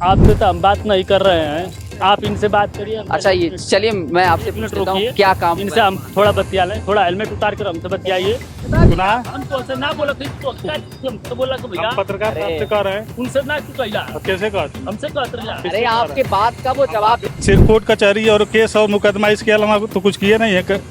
आपसे तो हम बात नहीं कर रहे हैं, आप इनसे बात करिए। अच्छा ये चलिए मैं आपसे पूछ लेता हूँ क्या काम इनसे हम थोड़ा बतिया लें, थोड़ा हेलमेट उतार कर हमसे बतियाइए। सुना हम तो ऐसे ना बोला तो बोला कि भैया हम पत्रकार साहब से कह रहे हैं। उनसे ना क्यों कहला, अब कैसे कह हमसे कहते रहे। अरे आपके बात का वो जवाब सिर्फ कोर्ट कचहरी और केस और मुकदमा, इसके अलावा तो कुछ किए नहीं है।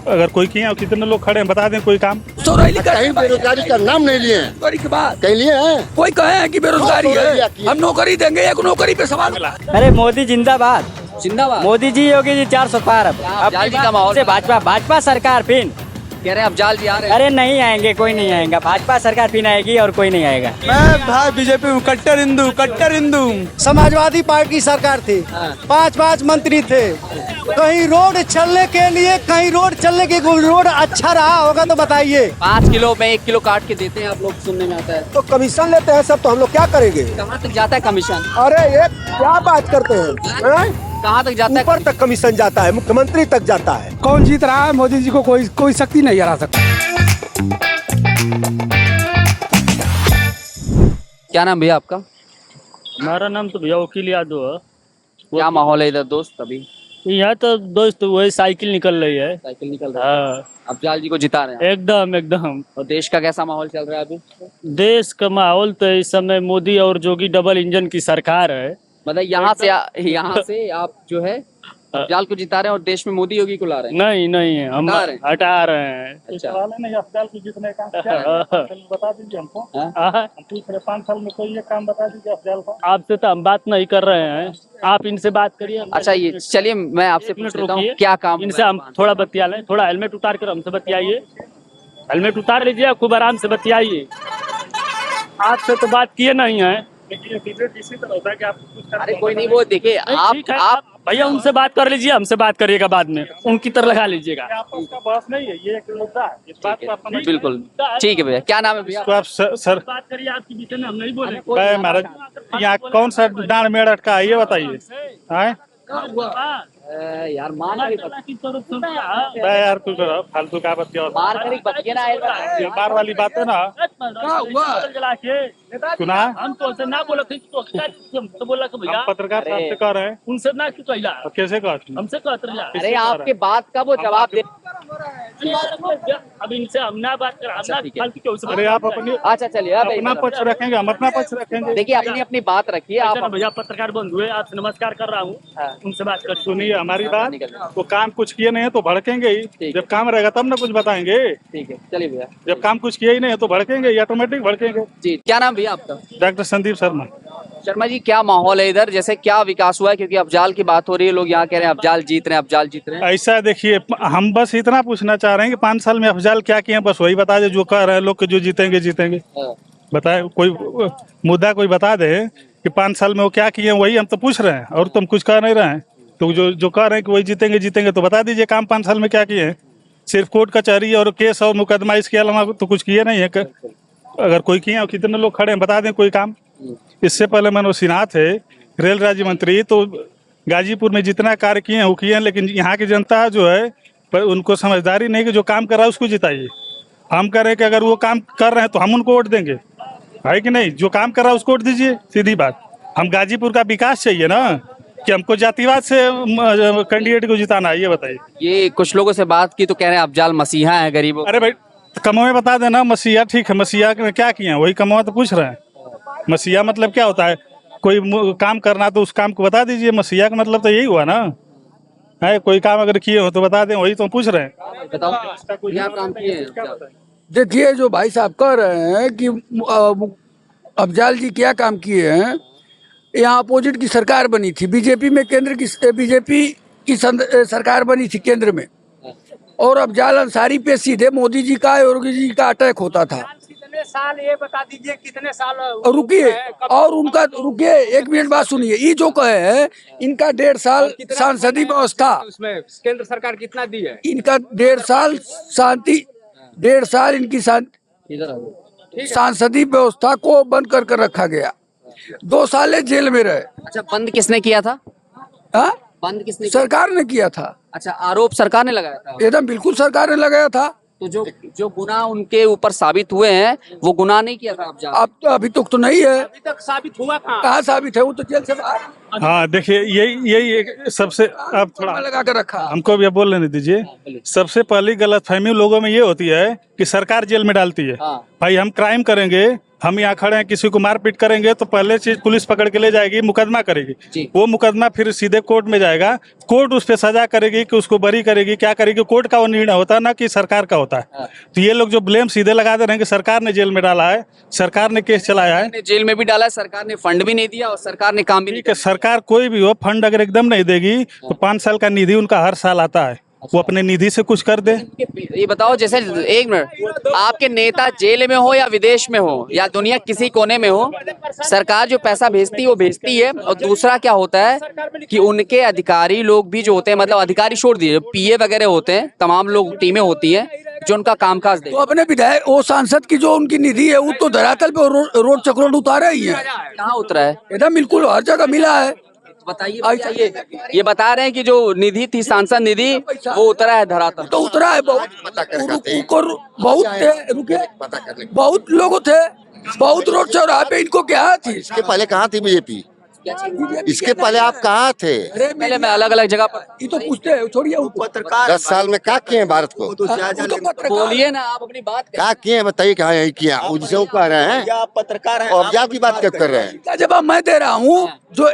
अगर कोई किए और कितने लोग खड़े हैं बता दें कोई काम। कहीं बेरोजगारी का नाम नहीं लिए हैं। के बाद कहीं लिए हैं? कोई कहे है कि बेरोजगारी है, हम नौकरी देंगे, एक नौकरी पे सवाल मिला। अरे मोदी जिंदाबाद, जिंदाबाद। मोदी जी, योगी जी 400 पार। अब अफजाल जी का माहौल से भाजपा सरकार फिर कह रहे हैं अफजाल जी आ रहे हैं। अरे नहीं आएंगे, कोई नहीं आएगा। भाजपा सरकार फिर आएगी और कोई नहीं आएगा। मैं भाई बीजेपी हूँ, कट्टर हिंदू। समाजवादी पार्टी सरकार थी, 5 मंत्री थे। कहीं रोड चलने के लिए, कहीं रोड चलने के रोड अच्छा रहा होगा तो बताइए। 5 किलो में 1 किलो काट के देते हैं आप लोग, सुनने में आता है। तो कमीशन लेते हैं सब, तो हम लोग क्या करेंगे? कहाँ तक जाता है कमीशन? अरे ये क्या बात करते हैं? कहाँ तक जाता है? ऊपर तक कमीशन जाता है, मुख्यमंत्री तक जाता है। कौन जीत रहा है? मोदी जी को कोई शक्ति नहीं हरा सकता। क्या नाम भैया आपका? हमारा नाम तो भैया वकील यादव है। क्या माहौल है इधर दोस्त? अभी यहाँ तो दोस्त वही साइकिल निकल रही है। साइकिल निकल रहा है, हाँ, अफजाल जी को जिता रहे हैं। एकदम एकदम। और देश का कैसा माहौल चल रहा है अभी? देश का माहौल तो इस समय मोदी और जोगी डबल इंजन की सरकार है। मतलब यहाँ से आप जो है अफजाल को जिता रहे हैं और देश में मोदी योगी को ला रहे हैं। नहीं हम हटा रहे हैं। हटा रहे हैं। अच्छा नहीं अफजाल को जीतने का क्या बता दीजिए हमको। हाँ, हम पूछ रहे 5 साल में कोई एक काम बता दीजिए अफजाल का। आपसे तो हम बात नहीं कर रहे हैं, आप इनसे बात करिए। अच्छा ये चलिए मैं आपसे पूछ लेता हूँ क्या काम इनसे हम थोड़ा बतिया लें, थोड़ा हेलमेट उतार कर हमसे बतियाइए। हेलमेट उतार लीजिए, खूब आराम से बतियाइए। आपसे तो बात किए नहीं है। इसी तरह होता है कि आप कुछ अरे कोई नहीं, वो देखिए ठीक है, आप भैया उनसे बात कर लीजिए, हमसे बात करिएगा बाद में, उनकी तरह लगा लीजिएगा। आपस का बहस नहीं है, ये एक मुद्दा है। इस बात को आप समझ बिल्कुल ठीक है भैया। क्या नाम है भैया? तो आप सर बात करिए, आपके विषय में हम नहीं बोले। महाराज यहाँ कौन सा डांड मेड़ अटका है ये बताइए। हैं? यार मार यार कुछ फालतू का बात क्या करी बतिए ना ये बार वाली बात है ना। सुना हम तो ऐसे ना बोला तो बोला कि भैया हम पत्रकार साहब से कह रहे हैं। उनसे ना क्यों कहला, अब कैसे कह हमसे कहते रहे। अरे आपके बात का वो जवाब दे। अब इनसे हम ना बात कर, हम ना ठीक है। फालतू क्यों से अरे आप अपनी अच्छा चलिए अब अपना पक्ष रखेंगे, हम अपना पक्ष रखेंगे। देखिए अपनी अपनी बात रखिए आप। अच्छा, भैया पत्रकार बंधु है, आपसे नमस्कार कर रहा हूँ। हाँ। उनसे बात कर सुनिए हमारी बात, निकल। वो काम कुछ किए नहीं है तो भड़केंगे ही। ठीक जब काम रहेगा तब ना कुछ बताएंगे। ठीक है चलिए भैया। जब काम कुछ किए ही नहीं है तो भड़केंगे ही, ऑटोमेटिक भड़केंगे। जी क्या नाम भैया आपका? डॉक्टर संदीप शर्मा। शर्मा जी क्या माहौल है इधर? जैसे क्या विकास हुआ है? क्योंकि अफजाल की बात हो रही है, लोग यहाँ कह रहे हैं अफजाल जीत रहे हैं, अफजाल जीत रहे हैं। ऐसा देखिए, हम बस इतना पूछना चाह रहे हैं कि 5 साल में अफजाल क्या किए हैं, बस वही बता दे। जो कह रहे हैं लोग कि जो जीतेंगे जीतेंगे, हाँ। बताए कोई मुद्दा कोई बता दे कि 5 साल में वो क्या किए हैं, वही हम तो पूछ रहे हैं। और तुम कुछ कह नहीं रहे हैं, तो जो कह रहे हैं कि वही जीतेंगे जीतेंगे तो बता दीजिए काम 5 साल में क्या किए हैं। सिर्फ कोर्ट कचहरी और केस और मुकदमा, इसके अलावा तो कुछ किए नहीं है। अगर कोई किए और कितने लोग खड़े हैं बता दें कोई काम। इससे पहले मनोज सिन्हा थे रेल राज्य मंत्री, तो गाजीपुर में जितना कार्य किए हैं वो किए हैं। लेकिन यहाँ की जनता जो है पर उनको समझदारी नहीं कि जो काम कर रहा है उसको जिताइए। हम कह रहे हैं कि अगर वो काम कर रहे हैं तो हम उनको वोट देंगे, है कि नहीं? जो काम कर रहा है उसको वोट दीजिए, सीधी बात। हम गाजीपुर का विकास चाहिए ना, कि हमको जातिवाद से कैंडिडेट को जिताना है, ये बताइए। ये कुछ लोगों से बात की तो कह रहे हैं अफजाल मसीहा है गरीबों। अरे भाई कमोए बता देना। मसीहा ठीक है, मसीहा में क्या किए हैं वही कमोए तो पूछ रहे हैं। मसीहा मतलब क्या होता है? कोई काम करना तो उस काम को बता दीजिए। मसीहा का मतलब तो यही हुआ ना, है कोई काम अगर किए हो तो बता दें, वही तो पूछ रहे हैं। बताओ क्या काम किए हैं अफजाल? देखिए जो भाई साहब कह रहे हैं कि अफजाल जी क्या काम किए हैं, यहाँ अपोजिट की सरकार बनी थी, बीजेपी में बीजेपी की सरकार बनी थी केंद्र में, और अफजाल अंसारी पे सीधे मोदी जी का योगी जी का अटैक होता था। कितने साल ये बता दीजिए, कितने साल? और रुकिए, और उनका रुकिए 1 मिनट बात सुनिए। ये जो कहे हैं इनका 1.5 साल सांसदीय व्यवस्था, उसमें केंद्र सरकार कितना दी है? इनका 1.5 साल शांति, 1.5 साल इनकी सांसदीय व्यवस्था को बंद कर रखा गया। 2 साल जेल में रहे। अच्छा बंद किसने किया था? हाँ? बंद किसने? सरकार ने किया था। अच्छा आरोप सरकार ने लगाया था? एकदम बिल्कुल सरकार ने लगाया था। तो जो गुनाह उनके ऊपर साबित हुए हैं वो गुनाह नहीं किया था अफजाल। अब तो अभी तक तो नहीं है। अभी तक साबित हुआ कहाँ साबित है? वो तो जेल से बाहर हाँ देखिए यही एक सबसे अब थोड़ा लगा कर रखा। हमको भी अब बोल लेने दीजिए। सबसे पहली गलतफहमी लोगों में ये होती है कि सरकार जेल में डालती है। हाँ। भाई हम क्राइम करेंगे, हम यहाँ खड़े हैं, किसी को मारपीट करेंगे तो पहले चीज पुलिस पकड़ के ले जाएगी, मुकदमा जी। करेगी। वो मुकदमा फिर सीधे कोर्ट में जाएगा, कोर्ट उस पर सजा करेगी कि उसको बरी करेगी, क्या करेगी, कोर्ट का वो निर्णय होता है ना कि सरकार का होता है। हाँ। तो ये लोग जो ब्लेम सीधे लगा दे रहे हैं कि सरकार ने जेल में डाला है, सरकार ने केस चलाया है। जेल में भी डाला है, सरकार ने फंड भी नहीं दिया और सरकार ने काम भी नहीं ठीक है, सरकार कोई भी हो फंड अगर एकदम नहीं देगी तो 5 साल का निधि उनका हर साल आता है, वो अपने निधि से कुछ कर दे। ये बताओ, जैसे एक मिनट, आपके नेता जेल में हो या विदेश में हो या दुनिया किसी कोने में हो, सरकार जो पैसा भेजती है वो भेजती है। और दूसरा क्या होता है कि उनके अधिकारी लोग भी जो होते हैं, मतलब अधिकारी छोड़ दिए, पीए वगैरह होते हैं, तमाम लोग टीमें होती हैं जो उनका कामकाज तो देखते अपने विधायक वो सांसद की जो उनकी निधि है वो तो धरातल पे रोड चक्रोड उतारा ही है। हैं। कहाँ उतरा है एकदम बिल्कुल हर जगह मिला है। बताइए। ये बता रहे हैं कि जो निधि थी, सांसद निधि, वो उतरा है धरातल। तो उतरा है बहुत। बहुत थे, रुके, बहुत लोग थे, बहुत रोड चौराहे पे इनको क्या थी। इसके पहले कहाँ थी बीजेपी? इसके पहले आप कहाँ थे? पहले मैं अलग अलग जगह पर। ये तो पूछते हैं, छोड़िए। 10 साल में क्या किए हैं भारत को? बोलिए ना, आप अपनी बात करें। क्या किए हैं बताइए, कहाँ यही किया? जिसे वो कह रहे हैं पत्रकार हैं, और अफजाल की बात कब कर रहे हैं? क्या जवाब मैं दे रहा हूँ? जो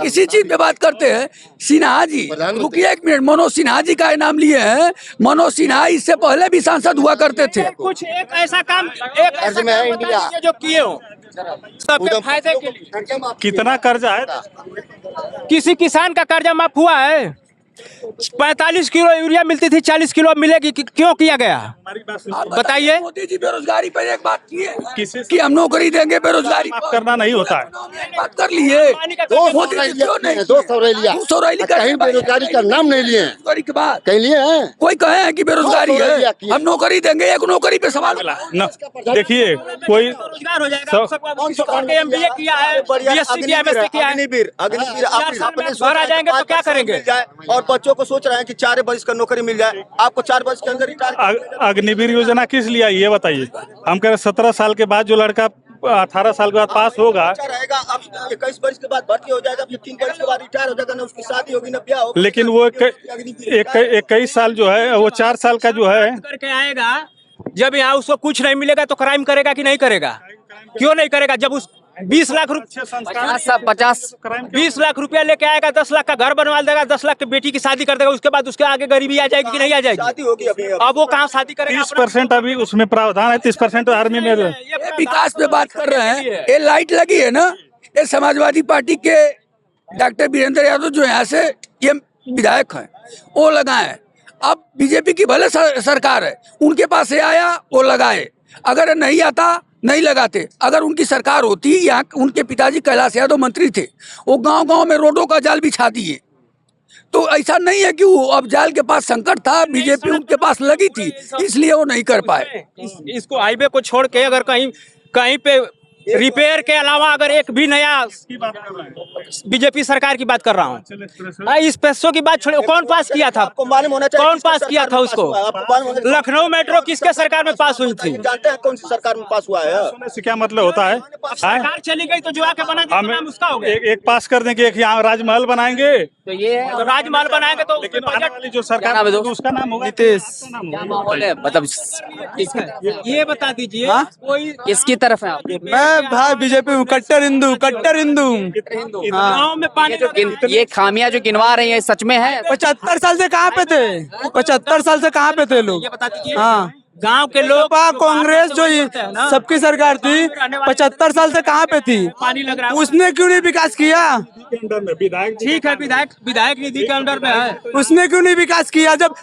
इसी चीज पे बात करते हैं। सिन्हा जी, रुकिए एक मिनट। मनोज सिन्हा जी का नाम लिए हैं। मनोज सिन्हा इससे पहले भी सांसद हुआ करते थे। कुछ एक ऐसा काम, एक ऐसा में है काम इंडिया। बता दीजिए जो किए हो सबके फायदे के लिए। कितना कर्जा है? किसी किसान का कर्जा माफ हुआ है? 45 किलो यूरिया मिलती थी, 40 किलो मिलेगी, क्यों किया गया? बताइए। मोदी जी बेरोजगारी पर एक बात की है किसी कि हम नौकरी देंगे बेरोजगारी माफ करना नहीं होता है। बात कर लिए। 200 रैलियां 200 रैली कहीं बेरोजगारी का नाम नहीं लिए हैं। बेरोजगारी के बाद कहीं लिए हैं? कोई कहे हैं कि बेरोजगारी 200 है, रैलियां की है। हम नौकरी देंगे, एक नौकरी पे सवाल न, देखिए कोई रोजगार हो जाएगा। सबको MBA किया है, BSc किया है, MSc किया है। अग्निवीर अपने घर आ जाएंगे तो क्या करेंगे? और बच्चों को सोच रहे हैं कि 4 वर्ष का नौकरी मिल जाए, आपको 4 वर्ष के अंदर रिटायर। अग्निवीर योजना किस लिए आई ये बताइए। हम कह रहे 17 साल के बाद जो लड़का 18 साल के बाद पास होगा अच्छा रहेगा। अब 21 वर्ष के बाद भर्ती हो जाएगा, फिर 3 वर्ष के बाद रिटायर हो जाएगा, ना उसकी शादी होगी ना ब्याह होगा। लेकिन वो 21 साल जो है वो 4 साल का जो है करके आएगा, जब यहाँ उसको कुछ नहीं मिलेगा तो क्राइम करेगा कि नहीं करेगा? क्यों नहीं करेगा? जब उस 20 लाख रुपए 20 लाख रुपया लेके आएगा, 10 लाख का घर बनवा देगा, 10 लाख की बेटी की शादी कर देगा, उसके बाद उसके आगे गरीबी आ जाएगी कि नहीं आ जाएगी? शादी होगी अभी। अब वो कहाँ शादी करेगा? 30% अभी उसमें प्रावधान है, 30% आर्मी में। ये विकास पे बात कर रहे हैं। ये लाइट लगी है ना, ये समाजवादी पार्टी के डॉक्टर वीरेंद्र यादव जो यहाँ से ये विधायक हैं वो लगाए। अब बीजेपी की भले सरकार है, उनके पास ये आया वो लगाए। अगर नहीं आता नहीं लगाते। अगर उनकी सरकार होती, यहाँ उनके पिताजी कैलाश यादव मंत्री थे, वो गांव-गांव में रोडों का जाल बिछा दिए। तो ऐसा नहीं है कि वो अब जाल के पास संकट था, बीजेपी उनके पास लगी थी, इसलिए वो नहीं कर पाए। इसको हाईवे को छोड़ के अगर कहीं पे रिपेयर के अलावा अगर एक भी नया, बीजेपी सरकार की बात कर रहा हूँ, इस पैसों की बात छोड़िए। कौन पास किया था? आपको मालूम होना चाहिए कौन पास किया था उसको? लखनऊ मेट्रो किसके सरकार में पास हुई थी? जानते हैं कौन सी सरकार में पास हुआ है? इससे क्या मतलब होता है? सरकार चली गई तो जो आके बना दिया नाम उसका हो गया। एक पास कर देंगे, एक यहाँ राजमहल बनाएंगे, तो ये तो राजमहल बनाएंगे तो लेकिन आने वाली जो क्या सरकार नाम है दोस्त? उसका नाम होगा नीतीश। क्या माहौल है, मतलब ये बता दीजिए। कोई किसकी तरफ है आप? मैं भाई बीजेपी हूँ, कट्टर हिंदू, कट्टर हिंदू। गाँव में पानी ये खामियां जो गिनवा रही है सच में है? 75 साल से कहाँ पे थे? 75 साल से कहाँ पे थे लोग? ये बता दीजिए। हाँ, गांव के लोग कांग्रेस जो सबकी सरकार थी 75 साल से कहाँ पे थी? पानी लग रहा है, उसने क्यों नहीं विकास किया? ठीक है, विधायक निधि के अंडर में है, उसने क्यों नहीं विकास किया? जब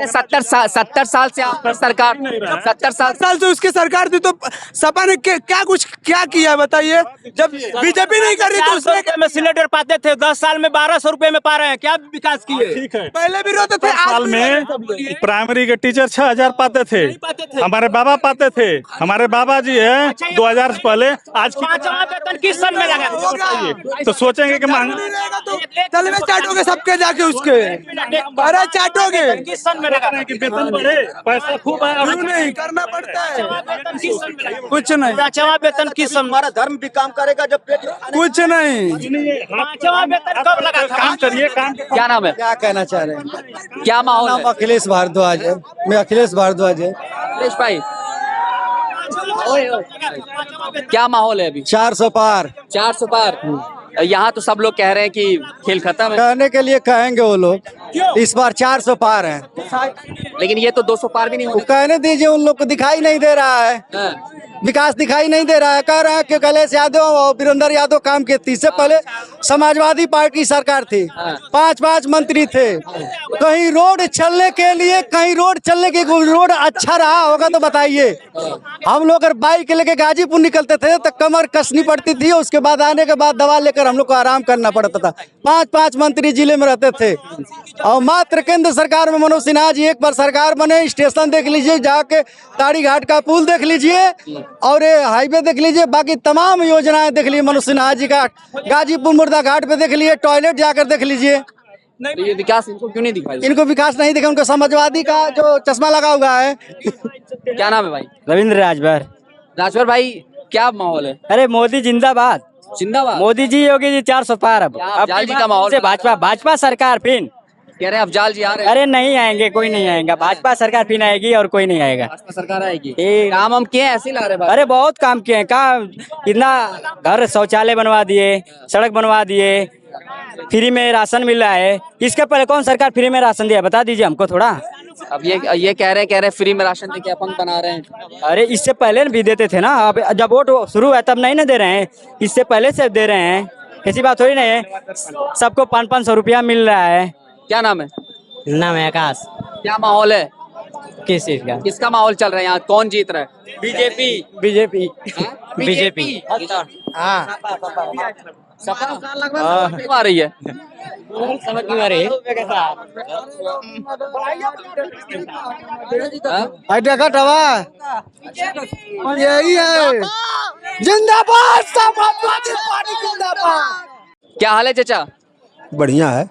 70 साल से आपकी सरकार, 70 साल से उसकी सरकार थी, तो सपा ने क्या किया बताइए? जब बीजेपी नहीं कर रही तो उसने में सिलेंडर पाते थे, 10 साल में 1200 रुपए में पा रहे हैं। क्या विकास किए? ठीक है, पहले भी रोते थे। साल में प्राइमरी के टीचर 6000 पाते थे, हमारे बाबा पाते थे। हमारे बाबा जी है 2000 से पहले। आज की 5वां वेतन किस सन में लगा? तो सोचेंगे कि महंगा तले में चाटोगे सबके जाके उसके, अरे चाटोगे कि वेतन बढ़े, पैसा खूब है। क्यों नहीं करना पड़ता है, कुछ नहीं, पांचवा वेतन किस समय? हमारा धर्म भी काम करेगा जब पेट कुछ नहीं। पांचवा वेतन कब लगा था? काम करिए, काम क्या नाम है? क्या कहना चाह रहे हैं? क्या माहौल है? अखिलेश भारद्वाज है, मैं अखिलेश भारद्वाज है। सुरेश भाई, क्या माहौल है अभी? 400 पार 400 पार। यहाँ तो सब लोग कह रहे हैं कि खेल खत्म है, कहने के लिए कहेंगे वो लोग, इस बार 400 पार है। लेकिन ये तो 200 पार भी नहीं वो हो कहने दीजिए, उन लोग को दिखाई नहीं दे रहा है, हाँ। विकास दिखाई नहीं दे रहा है। कह रहे हैं कि अखिलेश यादव और वीरेंद्र यादव काम किए थे। इससे पहले समाजवादी पार्टी सरकार थी, 5 मंत्री थे। कहीं रोड चलने के लिए, कहीं रोड चलने के रोड अच्छा रहा होगा तो बताइए। हम लोग अगर बाइक लेके गाजीपुर निकलते थे तो कमर कसनी पड़ती थी, उसके बाद आने के बाद दवा लेकर हम लोग को आराम करना पड़ता था। 5 मंत्री जिले में रहते थे और मात्र केंद्र सरकार में मनोज सिन्हा जी एक बार सरकार बने। स्टेशन देख लीजिए, जाके ताड़ी घाट का पुल देख लीजिए और ये हाईवे देख लीजिए, बाकी तमाम योजनाएं देख लीजिए मनोज सिन्हा जी का। गाजीपुर मुर्दा घाट पे देख लीजिए, टॉयलेट जाकर देख लीजिए। तो ये विकास इनको क्यों नहीं दिखाई? इनको विकास नहीं दिखा, उनको समाजवादी का जो चश्मा लगा हुआ है। क्या नाम है भाई? रविंद्र राजभर। राजभर भाई, क्या माहौल है? अरे मोदी जिंदाबाद, जिंदाबाद। मोदी जी, योगी जी, 400 पार। अब अफजाल जी का माहौल से भाजपा सरकार फिर कह रहे हैं अफजाल जी आ रहे हैं। अरे नहीं आएंगे, कोई नहीं आएगा। भाजपा सरकार फिर आएगी और कोई नहीं आएगा। भाजपा सरकार आएगी। ए, काम हम किए हैं, ऐसे ही ला रहे हैं। अरे बहुत काम किए हैं, कहाँ इतना घर शौचालय बनवा दिए, सड़क बनवा दिए, फ्री में राशन मिल रहा है। इसके पहले कौन सरकार फ्री में राशन दिया, बता दीजिए हमको थोड़ा। अब ये कह रहे हैं फ्री में राशन देके अपन बना रहे हैं। अरे इससे पहले भी देते थे ना, अब जब वोट शुरू है तब नहीं ना दे रहे हैं, इससे पहले से दे रहे हैं। ऐसी बात थोड़ी नहीं है, सबको 500 रुपया मिल रहा है। क्या नाम है? नाम है आकाश। क्या माहौल है? किस चीज का? किसका माहौल चल रहा है यहाँ? कौन जीत रहा है? बीजेपी। हाँ, क्यों आ रही है? समझ नहीं आ रही। यही है जिंदाबाद, समाजवादी पार्टी जिंदाबाद। क्या हाल है चाचा? बढ़िया है।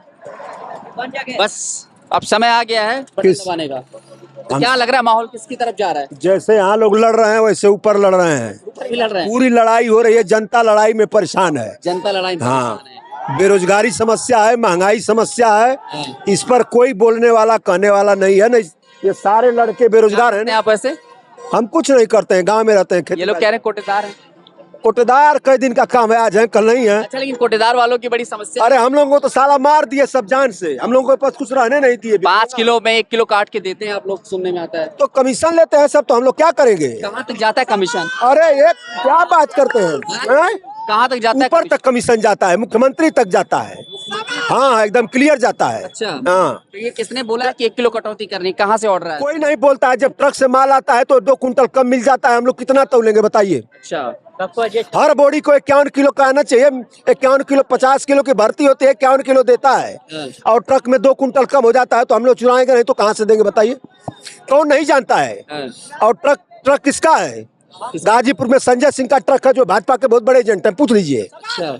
बस अब समय आ गया है बटन दबाने का। तो क्या लग रहा है, माहौल किसकी तरफ जा रहा है? जैसे यहाँ लोग लड़ रहे हैं वैसे ऊपर लड़ रहे हैं। ऊपर भी लड़ रहे हैं। पूरी लड़ाई हो रही है, जनता लड़ाई में परेशान है। जनता लड़ाई में हाँ, परेशान है। बेरोजगारी समस्या है, महंगाई समस्या है, इस पर कोई बोलने वाला कहने वाला नहीं है। नहीं, ये सारे लड़के बेरोजगार हैं। आप ऐसे हम कुछ नहीं करते हैं, गांव में रहते हैं। ये लोग कह रहे हैं कोटेदार हैं। कोटेदार कई दिन का काम है, आज है कल नहीं है। अच्छा, लेकिन कोटेदार वालों की बड़ी समस्या। अरे हम लोगों को तो साला मार दिए सब जान से, हम लोगों के पास कुछ रहने नहीं दिए। 5 किलो में 1 किलो काट के देते हैं आप लोग, सुनने में आता है। तो कमीशन लेते हैं सब, तो हम लोग क्या करेंगे? कहाँ तक जाता है कमीशन? अरे ये क्या बात करते हैं? कहाँ तक जाता है? ऊपर तक कमीशन जाता है, मुख्यमंत्री तक जाता है। हाँ, एकदम क्लियर जाता है। अच्छा, हाँ। तो ये किसने बोला है कि 1 किलो कटौती करनी? कहाँ से ऑर्डर है? कोई नहीं बोलता है। जब ट्रक से माल आता है तो 2 कुंटल कम मिल जाता है। हम लोग कितना तौलेंगे बताइए? अच्छा, हर बोरी को 51 किलो का आना चाहिए। 51 किलो, 50 किलो की भर्ती होती है, 51 किलो देता है और ट्रक में 2 कुंटल कम हो जाता है तो हम लोग चुराएंगे नहीं तो कहाँ से देंगे बताइए? कौन नहीं जानता है? और ट्रक किसका है? गाजीपुर में संजय सिंह का ट्रक है, जो भाजपा के बहुत बड़े एजेंट हैं, पूछ लीजिए। अच्छा,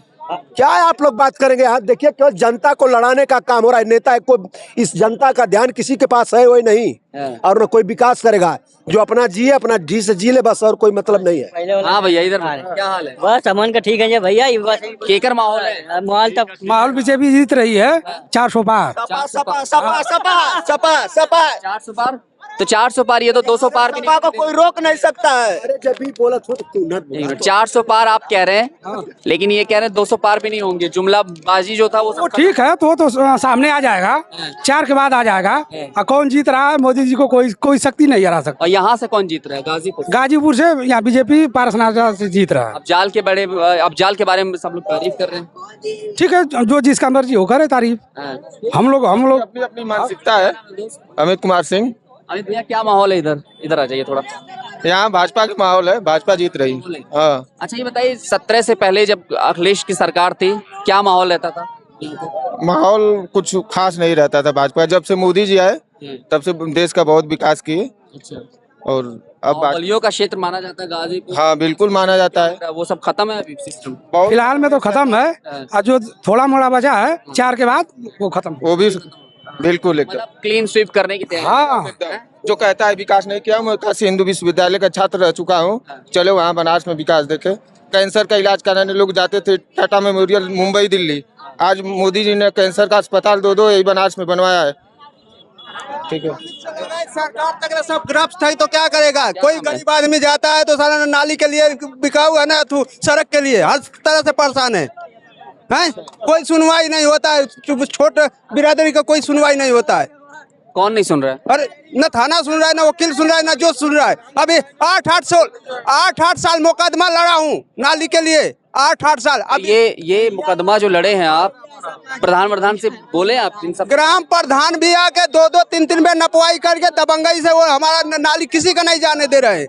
क्या आप लोग बात करेंगे? यहाँ देखिए, केवल जनता को लड़ाने का काम हो रहा है। नेता को इस जनता का ध्यान किसी के पास है वही नहीं, और न कोई विकास करेगा। जो अपना जिए, अपना जी से जी ले बस, और कोई मतलब नहीं है। हाँ भैया, इधर क्या हाल है? बस अमन का ठीक है भैया। केकर माहौल है? माहौल बीजेपी जीत रही है। 400 पार। 400 पार। तो 400 पार, ये तो 200 पार भी नहीं। को कोई रोक नहीं सकता है। अरे जब भी बोला तो तू न बोल। 400 पार आप कह रहे हैं, लेकिन ये कह रहे हैं 200 पार भी नहीं होंगे। जुमला बाजी जो था वो सब ठीक है, तो सामने आ जाएगा, 4 के बाद आ जाएगा। और कौन जीत रहा है? मोदी जी को कोई शक्ति नहीं हरा सकता। और यहाँ से कौन जीत रहा है? गाजीपुर से यहाँ बीजेपी पारसनाथ से जीत रहा है। अफजाल के बारे में सब लोग तारीफ कर रहे हैं। ठीक है, जो जिसका मर्जी हो करे तारीफ। हम लोग अपनी अपनी मानसिकता है। अमित कुमार सिंह। अमित भैया, क्या माहौल है इधर आ जाइए थोड़ा। यहाँ भाजपा का माहौल है, भाजपा जीत रही। हाँ। अच्छा, ये बताइए, 17 से पहले जब अखिलेश की सरकार थी, क्या माहौल रहता था? माहौल कुछ खास नहीं रहता था। भाजपा जब से मोदी जी आए तब से देश का बहुत विकास किए। अच्छा, और अब बाहुबलियों का क्षेत्र माना जाता है गाजीपुर। हाँ बिल्कुल माना जाता है। वो सब खत्म है अभी सिस्टम। बहुत फिलहाल में तो खत्म है और जो थोड़ा मोड़ा बचा है 4 के बाद वो खत्म। वो भी बिल्कुल एकदम मतलब क्लीन स्वीप करने की तैयारी। हाँ जो कहता है विकास नहीं किया। मैं काशी हिंदू विश्वविद्यालय का छात्र रह चुका हूँ। चलो वहाँ बनारस में विकास देखे। कैंसर का इलाज कराने लोग जाते थे टाटा मेमोरियल मुंबई दिल्ली। आज मोदी जी ने कैंसर का अस्पताल दो यही बनारस में बनवाया है। ठीक है। सरकार तक सब ग्रस्त है तो क्या करेगा। कोई गरीब आदमी जाता है तो सारा नाली के लिए बिकाऊ है ना, तू सड़क के लिए हर तरह से परेशान है। हैं? कोई सुनवाई नहीं होता है। छोटे बिरादरी का कोई सुनवाई नहीं होता है। कौन नहीं सुन रहा है? अरे न थाना सुन रहा है, ना वकील सुन रहा है, ना जो सुन रहा है। अभी 8 साल मुकदमा लड़ा हूँ नाली के लिए। 8 साल। अब ये मुकदमा जो लड़े हैं आप, प्रधान से बोले आप इन सब? ग्राम प्रधान भी आके 2-2, 3-3 बार नपवाई करके दबंगई से वो हमारा नाली किसी का नहीं जाने दे रहे।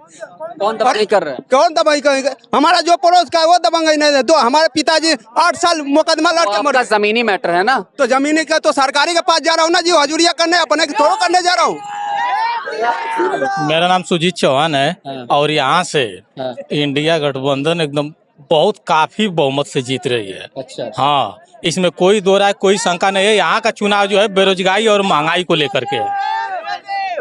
कौन दबाई कर रहा है? कौन दबाई करेगा? हमारा जो पड़ोस का है वो दबंगई नहीं दे। तो हमारे पिताजी 8 साल मुकदमा लड़ के मर आपका जमीनी मैटर है ना? तो जमीनी का तो सरकारी के पास जा रहा हूँ ना जी, हजूरिया करने, अपने थोड़ा करने जा रहा हूँ। मेरा नाम सुजीत चौहान है और यहाँ से इंडिया गठबंधन एकदम बहुत काफी बहुमत से जीत रही है। अच्छा। हाँ, इसमें कोई दो राय कोई शंका नहीं है। यहाँ का चुनाव जो है बेरोजगारी और महंगाई को लेकर के है।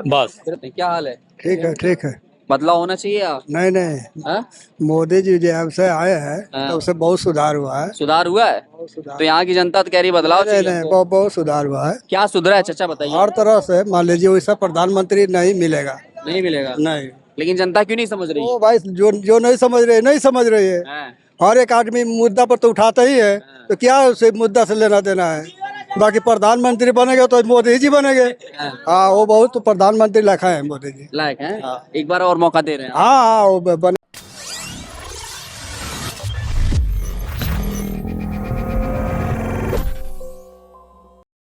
बस। क्या हाल है? ठीक है। बदलाव होना चाहिए आप? नहीं हाँ? मोदी जी जब से आए हैं हाँ। तब से बहुत सुधार हुआ है। सुधार हुआ है? तो यहाँ की जनता तो कह रही बदलाव चाहिए। बहुत सुधार हुआ है। क्या सुधरा है चाचा बताइए? हर तरह से मान लीजिए वैसा प्रधानमंत्री नहीं मिलेगा। नहीं मिलेगा? नहीं। लेकिन जनता क्यों नहीं समझ रही? वो भाई जो नहीं समझ रही है। हाँ। हर एक आदमी मुद्दा पर तो उठाता ही है, तो क्या उसे मुद्दा से लेना देना है। बाकी प्रधानमंत्री बनेगा तो मोदी जी बनेंगे। हाँ वो बहुत प्रधानमंत्री लायक है मोदी जी। लायक है। एक बार और मौका दे रहे हैं। हाँ वो बने।